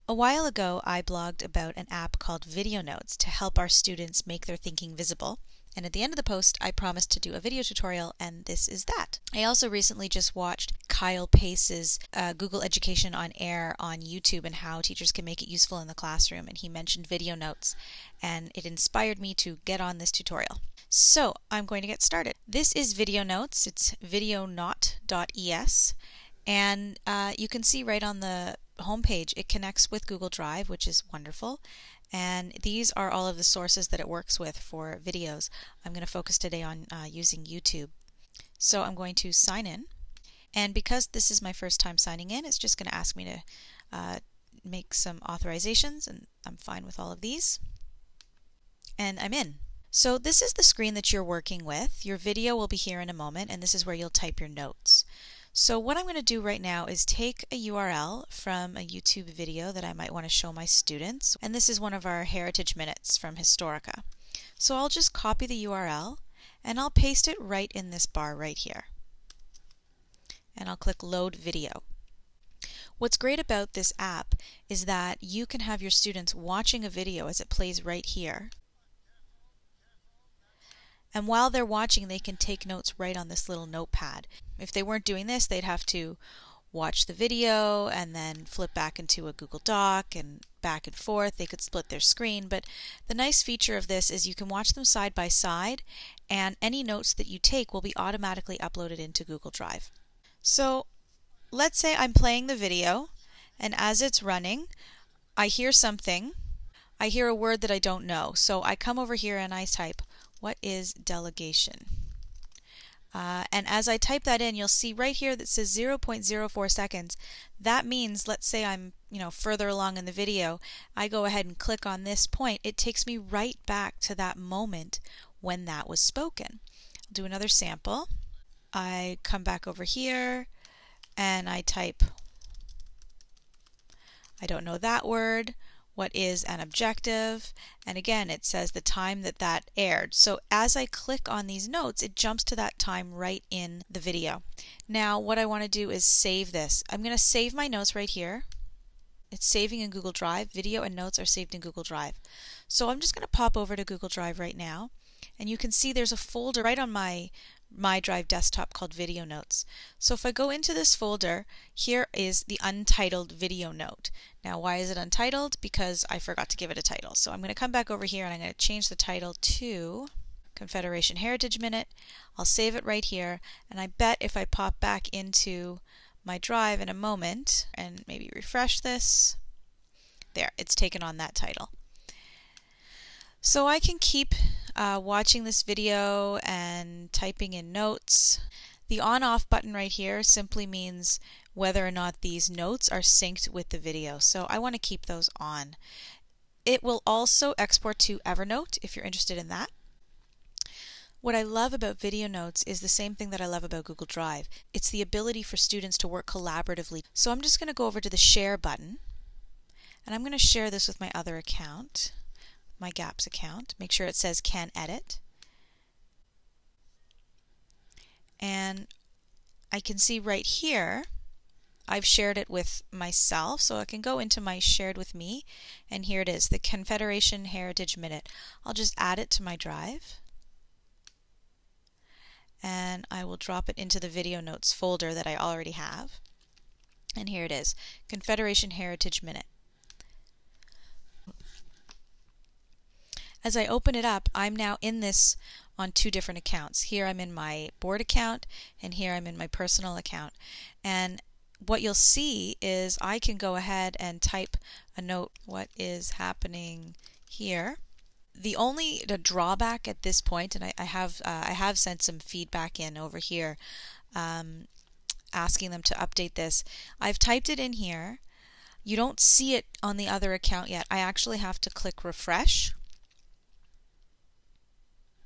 A while ago, I blogged about an app called Videonotes to help our students make their thinking visible. And at the end of the post, I promised to do a video tutorial, and this is that. I also recently just watched Kyle Pace's Google Education on Air on YouTube and how teachers can make it useful in the classroom. And he mentioned Videonotes, and it inspired me to get on this tutorial. So I'm going to get started. This is Videonotes. It's Videonot.es. And you can see right on the homepage it connects with Google Drive, which is wonderful. And these are all of the sources that it works with for videos. I'm going to focus today on using YouTube. So I'm going to sign in. And because this is my first time signing in, it's just going to ask me to make some authorizations, and I'm fine with all of these. And I'm in. So this is the screen that you're working with. Your video will be here in a moment, and this is where you'll type your notes. So what I'm going to do right now is take a URL from a YouTube video that I might want to show my students, and this is one of our Heritage Minutes from Historica. So I'll just copy the URL and I'll paste it right in this bar right here. And I'll click Load Video. What's great about this app is that you can have your students watching a video as it plays right here. And while they're watching, they can take notes right on this little notepad. If they weren't doing this, they'd have to watch the video and then flip back into a Google Doc and back and forth. They could split their screen, but the nice feature of this is you can watch them side by side, and any notes that you take will be automatically uploaded into Google Drive. So let's say I'm playing the video, and as it's running, I hear something. I hear a word that I don't know. So I come over here and I type, "What is delegation?" And as I type that in, you'll see right here that says 0.04 seconds. That means, let's say I'm further along in the video, I go ahead and click on this point. It takes me right back to that moment when that was spoken. I'll do another sample. I come back over here and I type, I don't know that word. What is an objective? And again, it says the time that aired. So as I click on these notes, it jumps to that time right in the video. Now what I want to do is save this. I'm going to save my notes right here. It's saving in Google Drive. Video and notes are saved in Google Drive. So I'm just going to pop over to Google Drive right now, and you can see there's a folder right on my Drive desktop called Video Notes. So if I go into this folder, here is the untitled video note. Now why is it untitled? Because I forgot to give it a title. So I'm going to come back over here and I'm going to change the title to Confederation Heritage Minute. I'll save it right here, and I bet if I pop back into my Drive in a moment and maybe refresh this, there, it's taken on that title. So I can keep watching this video and typing in notes. The on-off button right here simply means whether or not these notes are synced with the video. So I want to keep those on. It will also export to Evernote if you're interested in that. What I love about Videonotes is the same thing that I love about Google Drive. It's the ability for students to work collaboratively. So I'm just going to go over to the Share button, and I'm going to share this with my other account, my GAPS account. Make sure it says Can Edit. And I can see right here I've shared it with myself, so I can go into my Shared with Me, and here it is, the Confederation Heritage Minute. I'll just add it to my Drive, and I will drop it into the Video Notes folder that I already have. And here it is, Confederation Heritage Minute. As I open it up, I'm now in this on two different accounts. Here I'm in my board account, and here I'm in my personal account. And what you'll see is I can go ahead and type a note, what is happening here. The only drawback at this point, and I have sent some feedback in over here asking them to update this. I've typed it in here. You don't see it on the other account yet. I actually have to click refresh.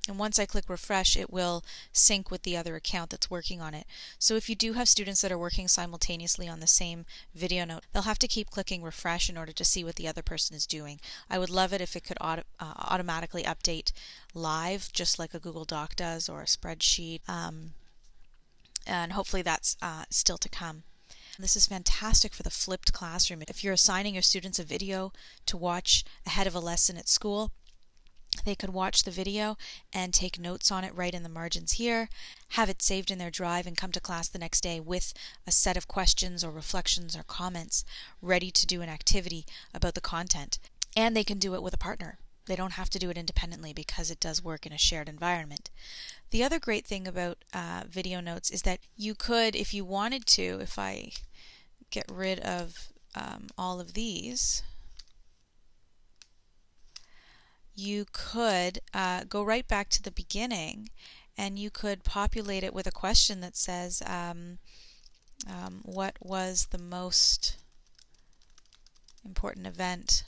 And once I click refresh, it will sync with the other account that's working on it. So if you do have students that are working simultaneously on the same video note, they'll have to keep clicking refresh in order to see what the other person is doing. I would love it if it could automatically update live, just like a Google Doc does or a spreadsheet. And hopefully that's still to come. This is fantastic for the flipped classroom. If you're assigning your students a video to watch ahead of a lesson at school, they could watch the video and take notes on it right in the margins here, have it saved in their drive, and come to class the next day with a set of questions or reflections or comments ready to do an activity about the content. And they can do it with a partner. They don't have to do it independently because it does work in a shared environment. The other great thing about Videonotes is that you could, if you wanted to, if I get rid of all of these, you could go right back to the beginning and you could populate it with a question that says, what was the most important event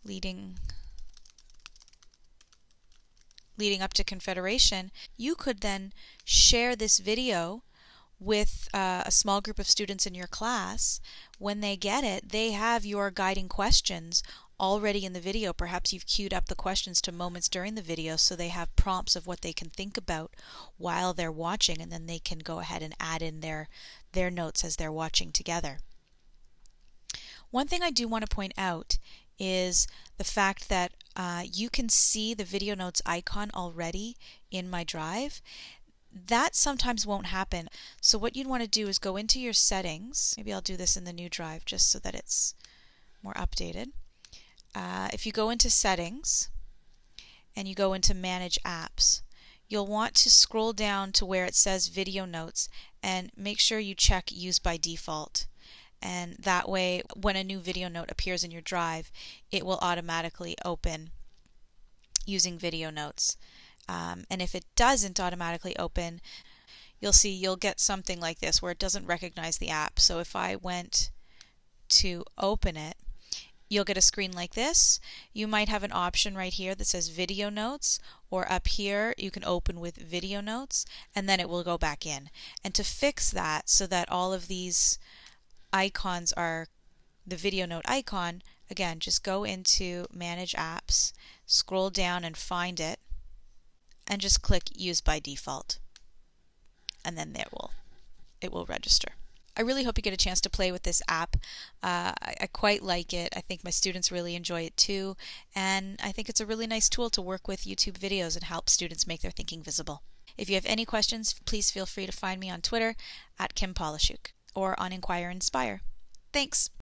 leading up to Confederation. You could then share this video with a small group of students in your class. When they get it, they have your guiding questions already in the video. Perhaps you've queued up the questions to moments during the video so they have prompts of what they can think about while they're watching, and then they can go ahead and add in their notes as they're watching together. One thing I do want to point out is the fact that you can see the Videonotes icon already in my drive. That sometimes won't happen. So what you'd want to do is go into your settings. Maybe I'll do this in the new drive just so that it's more updated. If you go into settings and you go into manage apps, you'll want to scroll down to where it says Videonotes and make sure you check use by default. And that way, when a new video note appears in your drive, it will automatically open using Videonotes. And if it doesn't automatically open, you'll see you'll get something like this where it doesn't recognize the app. So if I went to open it, you'll get a screen like this. You might have an option right here that says Videonotes, or up here you can open with Videonotes, and then it will go back in. And to fix that so that all of these icons are the Videonote icon, again, just go into Manage Apps, scroll down and find it, and just click Use by Default. And then it will register. I really hope you get a chance to play with this app. I quite like it. I think my students really enjoy it too. And I think it's a really nice tool to work with YouTube videos and help students make their thinking visible. If you have any questions, please feel free to find me on Twitter @KimPolishuk or on Inquire Inspire. Thanks.